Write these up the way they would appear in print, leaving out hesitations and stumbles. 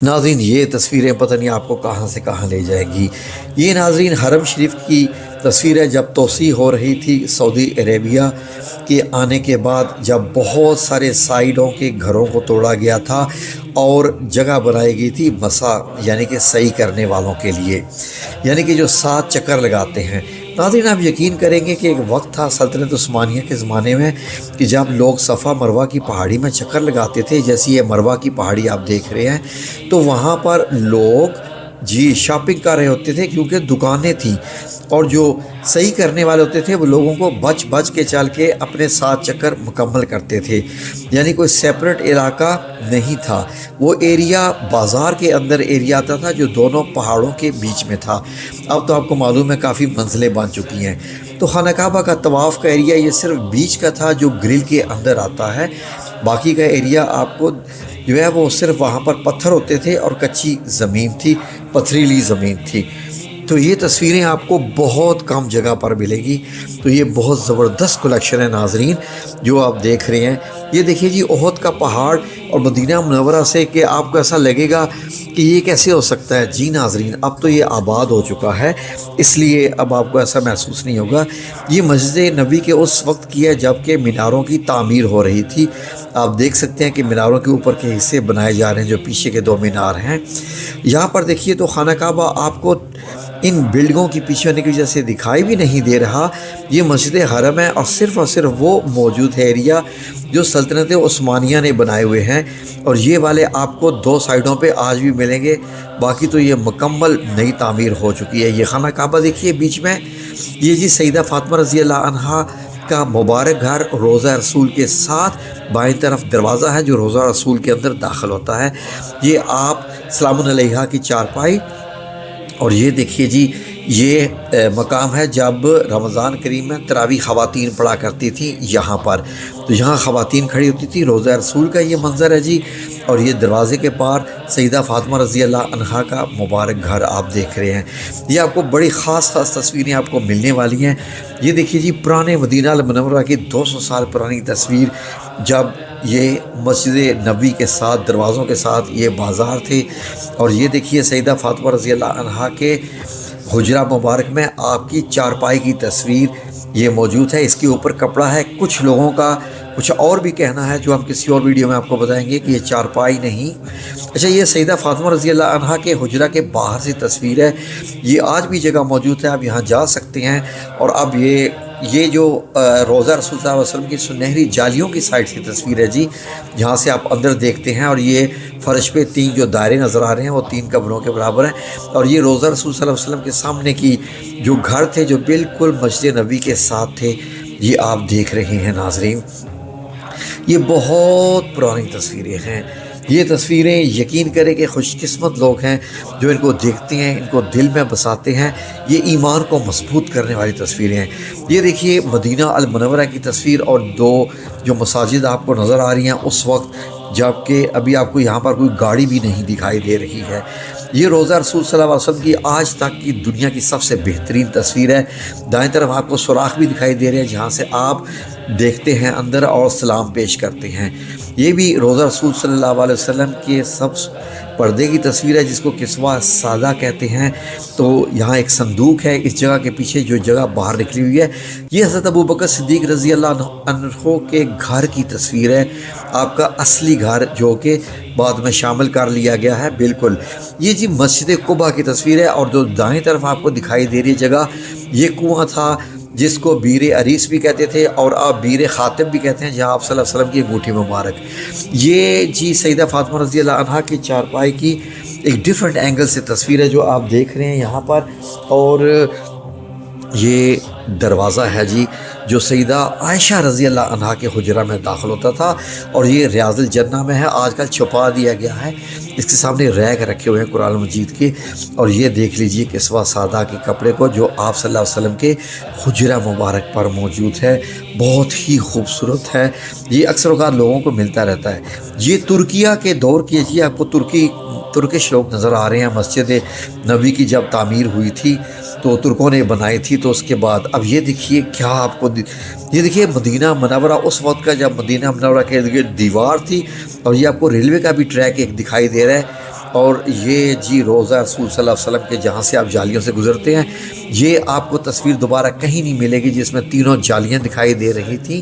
ناظرین یہ تصویریں پتہ نہیں آپ کو کہاں سے کہاں لے جائیں گی۔ یہ ناظرین حرم شریف کی تصویر ہے جب توسیع ہو رہی تھی سعودی عربیہ کے آنے کے بعد، جب بہت سارے سائیڈوں کے گھروں کو توڑا گیا تھا اور جگہ بنائی گئی تھی مسا یعنی کہ صحیح کرنے والوں کے لیے، یعنی کہ جو 7 چکر لگاتے ہیں۔ ناظرین آپ یقین کریں گے کہ ایک وقت تھا سلطنت عثمانیہ کے زمانے میں کہ جب لوگ صفا مروہ کی پہاڑی میں چکر لگاتے تھے، جیسی یہ مروہ کی پہاڑی آپ دیکھ رہے ہیں، تو وہاں پر لوگ شاپنگ کر رہے ہوتے تھے کیونکہ دکانیں تھیں، اور جو صحیح کرنے والے ہوتے تھے وہ لوگوں کو بچ بچ کے چل کے اپنے 7 چکر مکمل کرتے تھے، یعنی کوئی سیپریٹ علاقہ نہیں تھا۔ وہ ایریا بازار کے اندر ایریا آتا تھا جو دونوں پہاڑوں کے بیچ میں تھا۔ اب تو آپ کو معلوم ہے کافی منزلیں بن چکی ہیں۔ تو خانہ کعبہ کا طواف کا ایریا یہ صرف بیچ کا تھا جو گرل کے اندر آتا ہے، باقی کا ایریا آپ کو جو ہے وہ صرف وہاں پر پتھر ہوتے تھے اور کچی زمین تھی، پتھریلی زمین تھی۔ تو یہ تصویریں آپ کو بہت کم جگہ پر ملے گی۔ تو یہ بہت زبردست کلیکشن ہے ناظرین جو آپ دیکھ رہے ہیں۔ یہ دیکھیے جی احد کا پہاڑ اور مدینہ منورہ سے کہ آپ کو ایسا لگے گا کہ یہ کیسے ہو سکتا ہے۔ جی ناظرین اب تو یہ آباد ہو چکا ہے، اس لیے اب آپ کو ایسا محسوس نہیں ہوگا۔ یہ مسجد نبی کے اس وقت کی ہے جب کہ میناروں کی تعمیر ہو رہی تھی۔ آپ دیکھ سکتے ہیں کہ میناروں کے اوپر کے حصے بنائے جا رہے ہیں، جو پیچھے کے 2 مینار ہیں۔ یہاں پر دیکھیے تو خانہ کعبہ آپ کو ان بلڈنگوں کی پیچھے ہونے کی وجہ سے دکھائی بھی نہیں دے رہا۔ یہ مسجد حرم ہے اور صرف وہ موجود ہے ایریا جو سلطنت عثمانیہ نے بنائے ہوئے ہیں، اور یہ والے آپ کو 2 سائیڈوں پہ آج بھی ملیں گے، باقی تو یہ مکمل نئی تعمیر ہو چکی ہے۔ یہ خانہ کعبہ دیکھیے بیچ میں، یہ جی سیدہ فاطمہ رضی اللہ عنہا کا مبارک گھر روضہ رسول کے ساتھ بائیں طرف دروازہ ہے جو روضہ رسول کے اندر داخل ہوتا ہے۔ یہ آپ سلام علیہا کی چارپائی، اور یہ دیکھیے جی یہ مقام ہے جب رمضان کریم میں تراویح خواتین پڑھا کرتی تھیں یہاں پر، تو یہاں خواتین کھڑی ہوتی تھی۔ روضہ رسول کا یہ منظر ہے جی، اور یہ دروازے کے پار سیدہ فاطمہ رضی اللہ عنہا کا مبارک گھر آپ دیکھ رہے ہیں۔ یہ آپ کو بڑی خاص تصویریں آپ کو ملنے والی ہیں۔ یہ دیکھیے جی پرانے مدینہ المنورہ کی 200 سال پرانی تصویر، جب یہ مسجد نبی کے ساتھ دروازوں کے ساتھ یہ بازار تھے، اور یہ دیکھیے سیدہ فاطمہ رضی اللہ عنہا کے حجرہ مبارک میں آپ کی چارپائی کی تصویر یہ موجود ہے۔ اس کے اوپر کپڑا ہے۔ کچھ لوگوں کا کچھ اور بھی کہنا ہے جو ہم کسی اور ویڈیو میں آپ کو بتائیں گے کہ یہ چارپائی نہیں۔ اچھا یہ سیدہ فاطمہ رضی اللہ عنہا کے حجرہ کے باہر سے تصویر ہے۔ یہ آج بھی جگہ موجود ہے، آپ یہاں جا سکتے ہیں۔ اور اب یہ جو روضہ رسول صلی اللہ علیہ وسلم کی سنہری جالیوں کی سائڈ سے تصویر ہے جی، جہاں سے آپ اندر دیکھتے ہیں، اور یہ فرش پہ 3 جو دائرے نظر آ رہے ہیں وہ 3 قبروں کے برابر ہیں۔ اور یہ روضہ رسول صلی اللہ علیہ وسلم کے سامنے کی جو گھر تھے جو بالکل مسجد نبی کے ساتھ تھے، یہ آپ دیکھ رہے ہیں ناظرین۔ یہ بہت پرانی تصویریں ہیں۔ یہ تصویریں یقین کریں کہ خوش قسمت لوگ ہیں جو ان کو دیکھتے ہیں، ان کو دل میں بساتے ہیں۔ یہ ایمان کو مضبوط کرنے والی تصویریں ہیں۔ یہ دیکھیے مدینہ المنورہ کی تصویر، اور 2 جو مساجد آپ کو نظر آ رہی ہیں اس وقت، جب کہ ابھی آپ کو یہاں پر کوئی گاڑی بھی نہیں دکھائی دے رہی ہے۔ یہ روضہ رسول صلی اللہ علیہ وسلم کی آج تک کی دنیا کی سب سے بہترین تصویر ہے۔ دائیں طرف آپ کو سوراخ بھی دکھائی دے رہے ہیں جہاں سے آپ دیکھتے ہیں اندر اور سلام پیش کرتے ہیں۔ یہ بھی روضہ رسول صلی اللہ علیہ وسلم کے سب پردے کی تصویر ہے جس کو کسوہ سادہ کہتے ہیں۔ تو یہاں ایک صندوق ہے، اس جگہ کے پیچھے جو جگہ باہر نکلی ہوئی ہے یہ حضرت ابوبکر صدیق رضی اللہ عنہ کے گھر کی تصویر ہے، آپ کا اصلی گھر جو کہ بعد میں شامل کر لیا گیا ہے بالکل۔ یہ جی مسجد قباء کی تصویر ہے، اور جو دائیں طرف آپ کو دکھائی دے رہی جگہ یہ کنواں تھا جس کو بیر عریس بھی کہتے تھے، اور آپ بیر خاتم بھی کہتے ہیں، جہاں آپ صلی اللہ علیہ وسلم کی انگوٹھی مبارک۔ یہ جی سیدہ فاطمہ رضی اللہ عنہا کی چارپائی کی ایک ڈیفرنٹ اینگل سے تصویر ہے جو آپ دیکھ رہے ہیں یہاں پر۔ اور یہ دروازہ ہے جی جو سیدہ عائشہ رضی اللہ عنہا کے حجرہ میں داخل ہوتا تھا، اور یہ ریاض الجنہ میں ہے، آج کل چھپا دیا گیا ہے۔ اس کے سامنے ریک رکھے ہوئے ہیں قرآن مجید کے، اور یہ دیکھ لیجئے کسوہ سادہ کے کپڑے کو جو آپ صلی اللہ علیہ وسلم کے حجرہ مبارک پر موجود ہے، بہت ہی خوبصورت ہے۔ یہ اکثر اوقات لوگوں کو ملتا رہتا ہے۔ یہ ترکیہ کے دور کی جی آپ کو ترکش لوگ نظر آ رہے ہیں۔ مسجد نبی کی جب تعمیر ہوئی تھی تو ترکوں نے بنائی تھی، تو اس کے بعد اب یہ دیکھیے کیا آپ کو یہ دیکھیے مدینہ منورہ اس وقت کا جب مدینہ منورہ کے دیوار تھی، اور یہ آپ کو ریلوے کا بھی ٹریک ایک دکھائی دے رہا ہے۔ اور یہ جی روضہ رسول صلی اللہ علیہ وسلم کے جہاں سے آپ جالیوں سے گزرتے ہیں، یہ آپ کو تصویر دوبارہ کہیں نہیں ملے گی جس میں تینوں جالیاں دکھائی دے رہی تھیں۔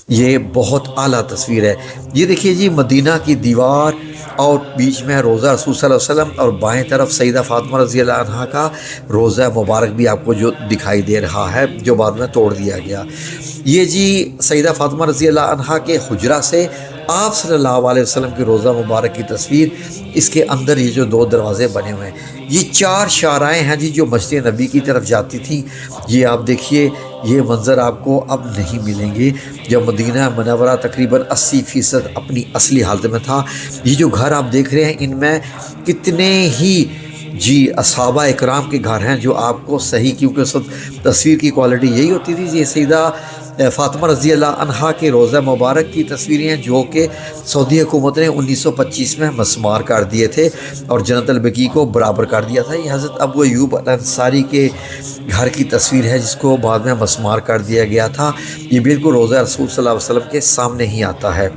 یہ بہت اعلیٰ تصویر ہے۔ یہ دیکھیے جی مدینہ کی دیوار اور بیچ میں روضہ رسول صلی اللہ علیہ وسلم، اور بائیں طرف سیدہ فاطمہ رضی اللہ عنہا کا روضہ مبارک بھی آپ کو جو دکھائی دے رہا ہے، جو بعد میں توڑ دیا گیا۔ یہ جی سیدہ فاطمہ رضی اللہ عنہا کے حجرہ سے آپ صلی اللہ علیہ وسلم کی روضہ مبارک کی تصویر، اس کے اندر یہ جو دو دروازے بنے ہوئے ہیں، یہ 4 شاہراہیں ہیں جی جو مسجد نبی کی طرف جاتی تھیں۔ یہ آپ دیکھیے، یہ منظر آپ کو اب نہیں ملیں گے، جب مدینہ منورہ تقریباً 80% اپنی اصلی حالت میں تھا۔ یہ جو گھر آپ دیکھ رہے ہیں، ان میں کتنے ہی جی صحابہ اکرام کے گھر ہیں جو آپ کو صحیح، کیونکہ اس وقت تصویر کی کوالٹی یہی ہوتی تھی۔ یہ سیدہ فاطمہ رضی اللہ عنہا کے روضہ مبارک کی تصویریں ہیں جو کہ سعودی حکومت نے 1925 میں مسمار کر دیے تھے اور جنت البقیع کو برابر کر دیا تھا۔ یہ حضرت ابو ایوب الانصاری کے گھر کی تصویر ہے جس کو بعد میں مسمار کر دیا گیا تھا۔ یہ بالکل روضہ رسول صلی اللہ علیہ وسلم کے سامنے ہی آتا ہے۔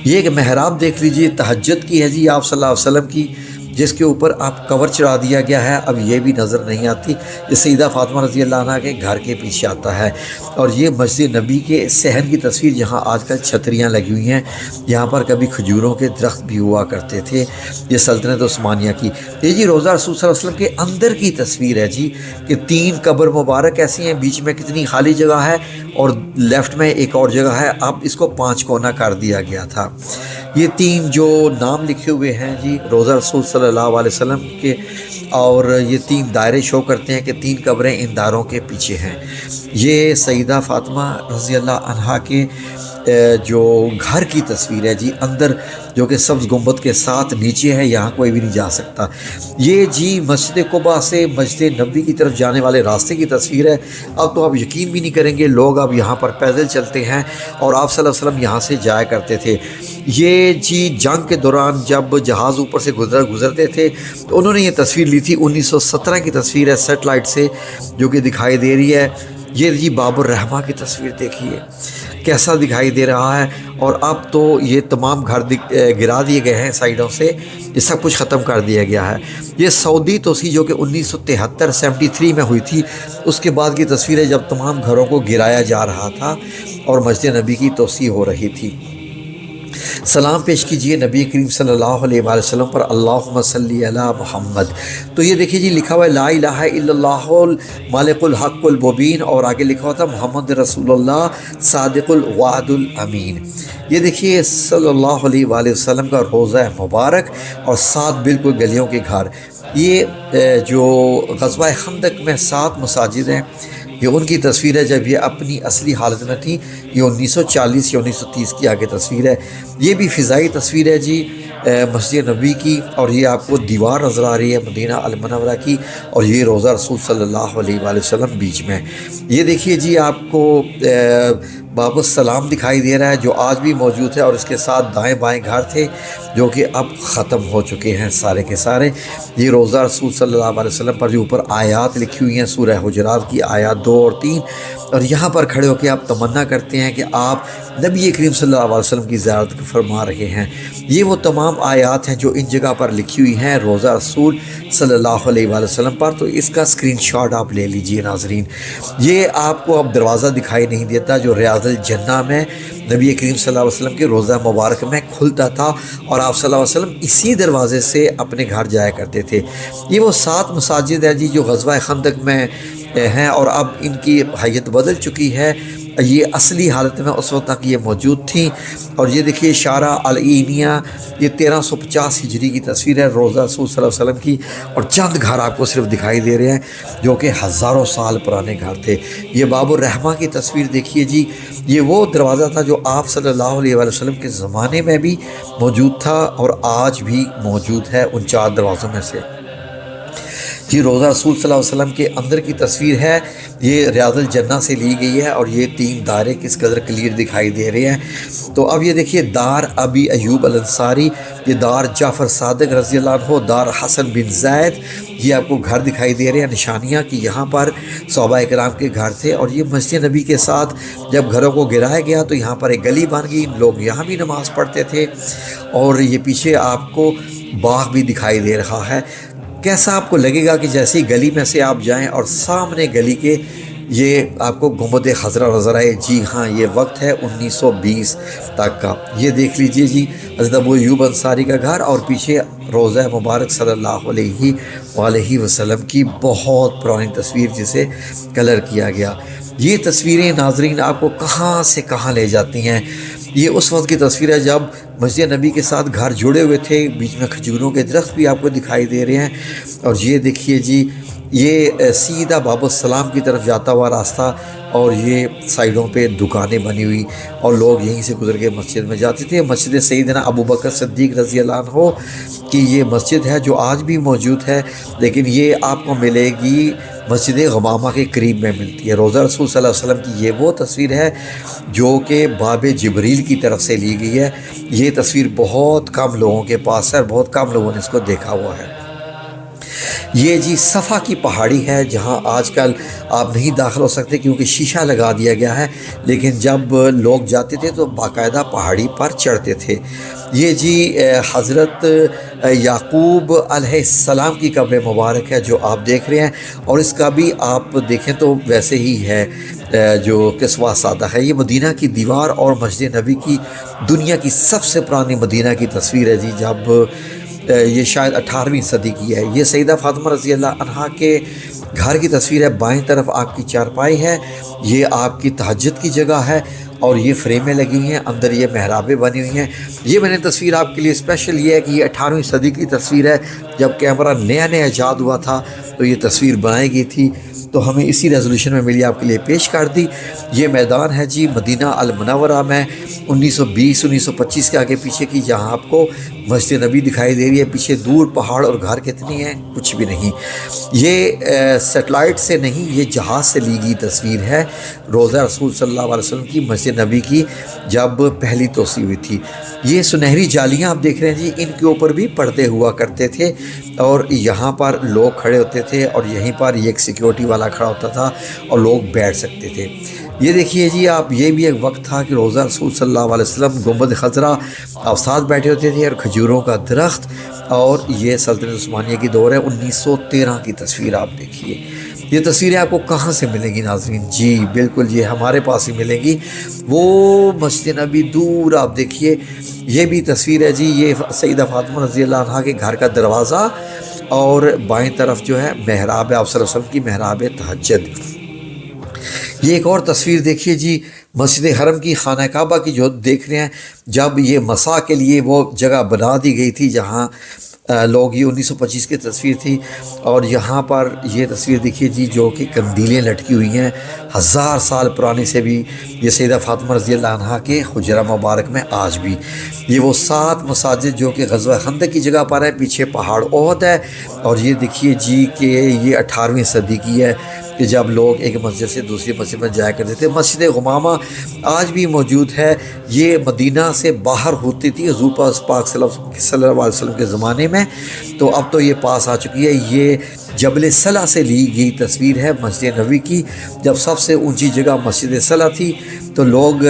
یہ ایک محراب دیکھ لیجئے، تہجد کی ہے جی آپ صلی اللہ علیہ وسلم کی، جس کے اوپر آپ کور چڑھا دیا گیا ہے، اب یہ بھی نظر نہیں آتی۔ یہ سیدہ فاطمہ رضی اللہ عنہا کے گھر کے پیچھے آتا ہے۔ اور یہ مسجد نبی کے صحن کی تصویر، جہاں آج کل چھتریاں لگی ہوئی ہیں، یہاں پر کبھی کھجوروں کے درخت بھی ہوا کرتے تھے۔ یہ سلطنت عثمانیہ کی۔ یہ جی روضہ رسول صلی اللہ علیہ وسلم کے اندر کی تصویر ہے جی، کہ 3 قبر مبارک ایسی ہیں، بیچ میں کتنی خالی جگہ ہے اور لیفٹ میں ایک اور جگہ ہے، اب اس کو 5 کونا کر دیا گیا تھا۔ یہ 3 جو نام لکھے ہوئے ہیں جی روضہ رسول صلی اللہ علیہ وسلم کے، اور یہ 3 دائرے شو کرتے ہیں کہ 3 قبریں ان دائروں کے پیچھے ہیں۔ یہ سیدہ فاطمہ رضی اللہ عنہا کے جو گھر کی تصویر ہے جی، اندر جو کہ سبز گنبد کے ساتھ نیچے ہے، یہاں کوئی بھی نہیں جا سکتا۔ یہ جی مسجد قباء سے مسجد نبی کی طرف جانے والے راستے کی تصویر ہے۔ اب تو آپ یقین بھی نہیں کریں گے، لوگ اب یہاں پر پیدل چلتے ہیں اور آپ صلی اللہ علیہ وسلم یہاں سے جایا کرتے تھے۔ یہ جی جنگ کے دوران جب جہاز اوپر سے گزرتے تھے تو انہوں نے یہ تصویر لی تھی، 1917 کی تصویر ہے سیٹلائٹ سے جو کہ دکھائی دے رہی ہے۔ یہ جی باب الرحمہ کی تصویر دیکھیے کیسا دکھائی دے رہا ہے، اور اب تو یہ تمام گھر گرا دیے گئے ہیں سائیڈوں سے، یہ سب کچھ ختم کر دیا گیا ہے۔ یہ سعودی توسیع جو کہ 1973 میں ہوئی تھی، اس کے بعد کی تصویر ہے جب تمام گھروں کو گرایا جا رہا تھا اور مسجد نبی کی توسیع ہو رہی تھی۔ سلام پیش کیجئے نبی کریم صلی اللہ علیہ وآلہ وسلم پر، اللہم صلی علی محمد۔ تو یہ دیکھیے جی لکھا ہوا ہے لا الہ الا اللہ المالک الحق المبین، اور آگے لکھا ہوا تھا محمد رسول اللہ صادق الوعد الامین۔ یہ دیکھیے صلی اللہ علیہ وآلہ وسلم کا روضہ مبارک اور 7 بالکل گلیوں کے گھر۔ یہ جو غزوہ خندق میں 7 مساجد ہیں، یہ ان کی تصویر ہے جب یہ اپنی اصلی حالت میں تھی۔ یہ 1940 یا 1930 کی آگے تصویر ہے۔ یہ بھی فضائی تصویر ہے جی مسجد نبی کی، اور یہ آپ کو دیوار نظر آ رہی ہے مدینہ المنورہ کی، اور یہ روضہ رسول صلی اللہ علیہ وآلہ وسلم بیچ میں۔ یہ دیکھیے جی آپ کو باب السلام دکھائی دے رہا ہے جو آج بھی موجود ہے، اور اس کے ساتھ دائیں بائیں گھر تھے جو کہ اب ختم ہو چکے ہیں سارے کے سارے۔ یہ روضہ رسول صلی اللہ علیہ وسلم پر جو اوپر آیات لکھی ہوئی ہیں سورہ حجرات کی آیات 2 اور 3، اور یہاں پر کھڑے ہو کے آپ تمنا کرتے ہیں کہ آپ نبی کریم صلی اللہ علیہ وسلم کی زیارت فرما رہے ہیں۔ یہ وہ تمام آیات ہیں جو ان جگہ پر لکھی ہوئی ہیں روضہ رسول صلی اللہ علیہ وآلہ وسلم پر۔ تو اس کا اسکرین شاٹ آپ لے لیجئے ناظرین۔ یہ آپ کو اب دروازہ دکھائی نہیں دیتا جو ریاض الجنہ میں نبی کریم صلی اللہ علیہ وسلم کے روضہ مبارک میں کھلتا تھا، اور آپ صلی اللہ علیہ وسلم اسی دروازے سے اپنے گھر جایا کرتے تھے۔ یہ وہ 7 مساجد ہیں جی جو غزوہ خندق میں ہیں، اور اب ان کی حیت بدل چکی ہے۔ یہ اصلی حالت میں اس وقت تک یہ موجود تھیں۔ اور یہ دیکھیے شارع العینیہ، یہ 1350 ہجری کی تصویر ہے روضہ رسول صلی اللہ علیہ وسلم کی، اور چند گھر آپ کو صرف دکھائی دے رہے ہیں جو کہ ہزاروں سال پرانے گھر تھے۔ یہ باب الرحمہ کی تصویر دیکھیے جی، یہ وہ دروازہ تھا جو آپ صلی اللہ علیہ وآلہ وسلم کے زمانے میں بھی موجود تھا اور آج بھی موجود ہے ان 4 دروازوں میں سے۔ یہ روضہ رسول صلی اللہ علیہ وسلم کے اندر کی تصویر ہے، یہ ریاض الجنہ سے لی گئی ہے، اور یہ 3 دائرے کس قدر کلیئر دکھائی دے رہے ہیں۔ تو اب یہ دیکھیے دار ابی ایوب الانصاری، یہ دار جعفر صادق رضی اللہ عنہ، دار حسن بن زید، یہ آپ کو گھر دکھائی دے رہے ہیں، نشانیاں کہ یہاں پر صحابہ اکرام کے گھر تھے۔ اور یہ مسجد نبی کے ساتھ جب گھروں کو گرایا گیا تو یہاں پر ایک گلی بن گئی، لوگ یہاں بھی نماز پڑھتے تھے۔ اور یہ پیچھے آپ کو باغ بھی دکھائی دے رہا ہے۔ کیسا آپ کو لگے گا کہ جیسے ہی گلی میں سے آپ جائیں اور سامنے گلی کے یہ آپ کو گنبد خضرا نظر آئے۔ جی ہاں، یہ وقت ہے 1920 تک کا۔ یہ دیکھ لیجئے جی حضرت ابو ایوب انصاری کا گھر، اور پیچھے روضہ مبارک صلی اللہ علیہ وآلہ وسلم کی بہت پرانی تصویر جسے کلر کیا گیا۔ یہ تصویریں ناظرین آپ کو کہاں سے کہاں لے جاتی ہیں۔ یہ اس وقت کی تصویر ہے جب مسجد نبی کے ساتھ گھر جڑے ہوئے تھے، بیچ میں کھجوروں کے درخت بھی آپ کو دکھائی دے رہے ہیں۔ اور یہ دیکھیے جی، یہ سیدھا باب السلام کی طرف جاتا ہوا راستہ، اور یہ سائیڈوں پہ دکانیں بنی ہوئی، اور لوگ یہیں سے گزر کے مسجد میں جاتے تھے۔ مسجد سیدنا ابو بکر صدیق رضی اللہ عنہ کی یہ مسجد ہے جو آج بھی موجود ہے، لیکن یہ آپ کو ملے گی مسجد غمامہ کے قریب میں ملتی ہے۔ روضہ رسول صلی اللہ علیہ وسلم کی یہ وہ تصویر ہے جو کہ باب جبریل کی طرف سے لی گئی ہے۔ یہ تصویر بہت کم لوگوں کے پاس ہے، اور بہت کم لوگوں نے اس کو دیکھا ہوا ہے۔ یہ جی صفا کی پہاڑی ہے، جہاں آج کل آپ نہیں داخل ہو سکتے کیونکہ شیشہ لگا دیا گیا ہے، لیکن جب لوگ جاتے تھے تو باقاعدہ پہاڑی پر چڑھتے تھے۔ یہ جی حضرت یعقوب علیہ السلام کی قبر مبارک ہے جو آپ دیکھ رہے ہیں، اور اس کا بھی آپ دیکھیں تو ویسے ہی ہے جو قصوہ سادہ ہے۔ یہ مدینہ کی دیوار اور مسجد نبی کی دنیا کی سب سے پرانی مدینہ کی تصویر ہے جی، جب یہ شاید 18ویں صدی کی ہے۔ یہ سیدہ فاطمہ رضی اللہ عنہا کے گھر کی تصویر ہے۔ بائیں طرف آپ کی چارپائی ہے، یہ آپ کی تہجد کی جگہ ہے، اور یہ فریمیں لگی ہوئی ہیں، اندر یہ محرابیں بنی ہوئی ہیں۔ یہ میں نے تصویر آپ کے لیے اسپیشل یہ ہے کہ یہ 18ویں صدی کی تصویر ہے، جب کیمرہ نیا نیا ایجاد ہوا تھا تو یہ تصویر بنائی گئی تھی، تو ہمیں اسی ریزولوشن میں ملی، آپ کے لیے پیش کر دی۔ یہ میدان ہے جی مدینہ المنورہ میں 1920-1925 کے آگے پیچھے کی، جہاں آپ کو مسجد نبی دکھائی دے رہی ہے۔ پیچھے دور پہاڑ اور گھر کتنی ہیں، کچھ بھی نہیں۔ یہ سیٹلائٹ سے نہیں، یہ جہاز سے لی گئی تصویر ہے روضہ رسول صلی اللہ علیہ وسلم کی مسجد نبی کی، جب پہلی توسیع ہوئی تھی۔ یہ سنہری جالیاں آپ دیکھ رہے ہیں جی، ان کے اوپر بھی پردے ہوا کرتے تھے، اور یہاں پر لوگ کھڑے ہوتے تھے، اور یہیں پر ایک سیکیورٹی والا کھڑا ہوتا تھا اور لوگ بیٹھ سکتے تھے۔ یہ دیکھیے جی آپ، یہ بھی ایک وقت تھا کہ روضہ رسول صلی اللہ علیہ وسلم گنبد خضرا آپ ساتھ بیٹھے ہوتے تھے، اور کھجوروں کا درخت، اور یہ سلطنت عثمانیہ کی دور ہے۔ 1913 کی تصویر آپ دیکھیے۔ یہ تصویریں آپ کو کہاں سے ملیں گی ناظرین؟ جی بالکل یہ ہمارے پاس ہی ملیں گی۔ وہ مسجد نبی دور آپ دیکھیے، یہ بھی تصویر ہے جی، یہ سیدہ فاطمہ رضی اللہ عنہا کے گھر کا دروازہ، اور بائیں طرف جو ہے محراب آپ صلی اللہ علیہ وسلم کی محراب تہجد۔ یہ ایک اور تصویر دیکھیے جی، مسجد حرم کی خانہ کعبہ کی جو دیکھ رہے ہیں، جب یہ مساء کے لیے وہ جگہ بنا دی گئی تھی جہاں لوگ، یہ 1925 کی تصویر تھی، اور یہاں پر یہ تصویر دیکھیے جی جو کہ قندیلیں لٹکی ہوئی ہیں 1000 سال پرانی سے بھی، یہ سیدہ فاطمہ رضی اللہ عنہا کے حجرہ مبارک میں آج بھی۔ یہ وہ 7 مساجد جو کہ غزوہ خندق کی جگہ پر ہے، پیچھے پہاڑ احد ہے، اور یہ دیکھیے جی کہ یہ 18ویں صدی کی ہے کہ جب لوگ ایک مسجد سے دوسری مسجد میں جایا کرتے تھے۔ مسجد غمامہ آج بھی موجود ہے، یہ مدینہ سے باہر ہوتی تھی حضور پاک صلی اللہ علیہ وسلم کے زمانے میں، تو اب تو یہ پاس آ چکی ہے۔ یہ جبل صلہ سے لی گئی تصویر ہے مسجد نبوی کی، جب سب سے اونچی جگہ مسجد صلہ تھی تو لوگ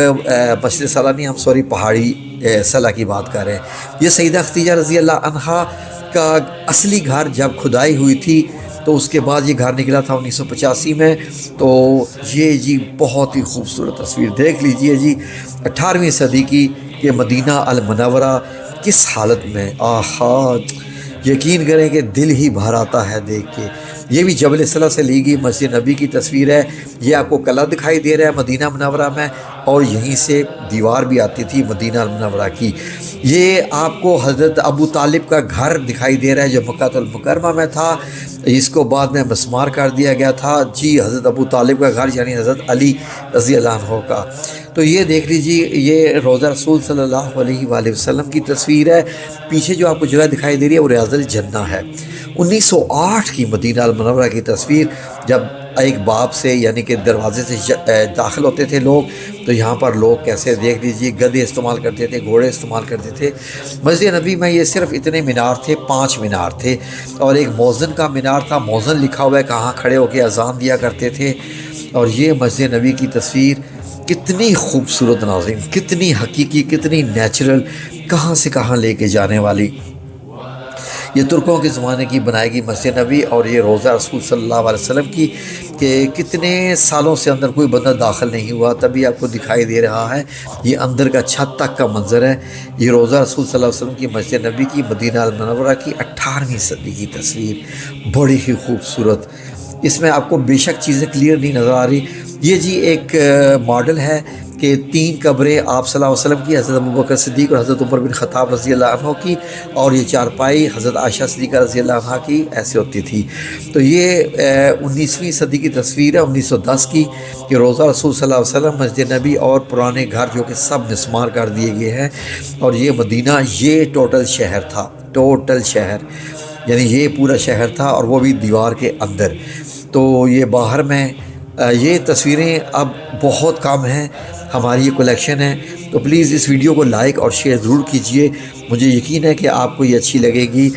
مسجد صلہ نہیں، ہم سوری پہاڑی صلہ کی بات کر رہے ہیں۔ یہ سیدہ ختیجہ رضی اللہ عنہا کا اصلی گھر جب کھدائی ہوئی تھی تو اس کے بعد یہ گھر نکلا تھا 1985 میں، تو یہ جی بہت ہی خوبصورت تصویر دیکھ لیجئے جی، 18ویں صدی کی یہ مدینہ المنورہ کس حالت میں، آہا یقین کریں کہ دل ہی بھر آتا ہے دیکھ کے۔ یہ بھی جبل صلہ سے لی گئی مسجد نبی کی تصویر ہے، یہ آپ کو قلعہ دکھائی دے رہا ہے مدینہ منورہ میں، اور یہیں سے دیوار بھی آتی تھی مدینہ المنورہ کی۔ یہ آپ کو حضرت ابو طالب کا گھر دکھائی دے رہا ہے جو مکہ المکرمہ میں تھا، اس کو بعد میں مسمار کر دیا گیا تھا جی، حضرت ابو طالب کا گھر یعنی حضرت علی رضی اللہ عنہ کا۔ تو یہ دیکھ لیجیے، یہ روضہ رسول صلی اللہ علیہ وآلہ وسلم کی تصویر ہے، پیچھے جو آپ کو جگہ دکھائی دے رہی ہے وہ ریاض الجنہ ہے۔ 1908 کی مدینہ المنورہ کی تصویر، جب ایک باب سے یعنی کہ دروازے سے داخل ہوتے تھے لوگ، تو یہاں پر لوگ کیسے دیکھ لیجیے گدھے استعمال کرتے تھے، گھوڑے استعمال کرتے تھے۔ مسجد نبی میں یہ صرف اتنے مینار تھے، 5 مینار تھے، اور ایک مؤذن کا مینار تھا، مؤذن لکھا ہوا ہے کہاں کھڑے ہو کے اذان دیا کرتے تھے۔ اور یہ مسجد نبی کی تصویر کتنی خوبصورت ناظرین، کتنی حقیقی، کتنی نیچرل، کہاں سے کہاں لے کے جانے والی۔ یہ ترکوں کے زمانے کی بنائی گئی مسجد نبی اور یہ روضہ رسول صلی اللہ علیہ وسلم کی کہ کتنے سالوں سے اندر کوئی بندہ داخل نہیں ہوا، تبھی آپ کو دکھائی دے رہا ہے۔ یہ اندر کا چھت تک کا منظر ہے۔ یہ روضہ رسول صلی اللہ علیہ وسلم کی مسجد نبی کی مدینہ المنورہ کی 18ویں صدی کی تصویر، بڑی ہی خوبصورت۔ اس میں آپ کو بے شک چیزیں کلیئر نہیں نظر آ رہی۔ یہ جی ایک ماڈل ہے کہ 3 قبریں آپ صلی اللہ علیہ وسلم کی، حضرت ابوبکر صدیق اور حضرت عمر بن خطاب رضی اللہ عنہ کی، اور یہ چارپائی حضرت عائشہ صدیقہ رضی اللہ عنہ کی ایسے ہوتی تھی۔ تو یہ 19ویں صدی کی تصویر ہے، 1910 کی، کہ روضہ رسول صلی اللہ علیہ وسلم، مسجد نبی اور پرانے گھر جو کہ سب مسمار کر دیے گئے ہیں، اور یہ مدینہ، یہ ٹوٹل شہر تھا، ٹوٹل شہر، یعنی یہ پورا شہر تھا، اور وہ بھی دیوار کے اندر۔ تو یہ باہر میں یہ تصویریں اب بہت کم ہیں، ہماری یہ کلیکشن ہے۔ تو پلیز اس ویڈیو کو لائک اور شیئر ضرور کیجئے، مجھے یقین ہے کہ آپ کو یہ اچھی لگے گی۔